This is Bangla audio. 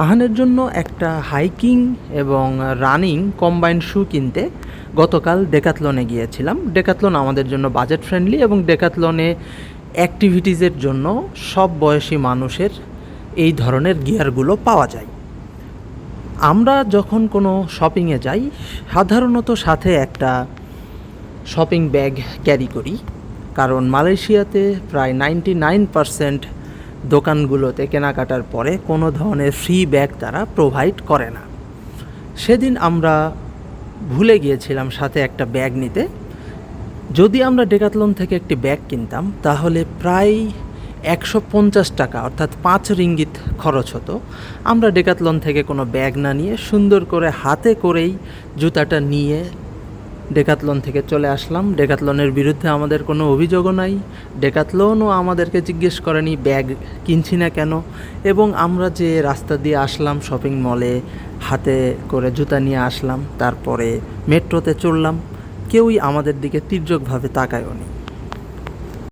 আহানের জন্য একটা হাইকিং এবং রানিং কম্বাইন্ড শু কিনতে গতকাল ডেকাথলনে গিয়েছিলাম। ডেকাথলন আমাদের জন্য বাজেট ফ্রেন্ডলি এবং ডেকাথলনে অ্যাক্টিভিটিসের জন্য সব বয়সী মানুষের এই ধরনের গিয়ারগুলো পাওয়া যায়। আমরা যখন কোনো শপিংয়ে যাই সাধারণত সাথে একটা শপিং ব্যাগ ক্যারি করি, কারণ মালয়েশিয়াতে প্রায় 99% দোকানগুলোতে কেনাকাটার পরে কোনো ধরনের ফ্রি ব্যাগ তারা প্রোভাইড করে না। সেদিন আমরা ভুলে গিয়েছিলাম সাথে একটা ব্যাগ নিতে। যদি আমরা ডেকাথলন থেকে একটি ব্যাগ কিনতাম তাহলে প্রায় 150 টাকা অর্থাৎ 5 রিঙ্গিত খরচ হতো। আমরা ডেকাথলন থেকে কোনো ব্যাগ না নিয়ে সুন্দর করে হাতে করেই জুতাটা নিয়ে ডেকাথলন থেকে চলে আসলাম। ডেকাথলনের বিরুদ্ধে আমাদের কোনো অভিযোগও নাই। ডেকাথলনও আমাদেরকে জিজ্ঞেস করেনি ব্যাগ কিনছি না কেন। এবং আমরা যে রাস্তা দিয়ে আসলাম শপিং মলে, হাতে করে জুতা নিয়ে আসলাম, তারপরে মেট্রোতে চড়লাম, কেউই আমাদের দিকে তির্যকভাবে তাকায়ও নি।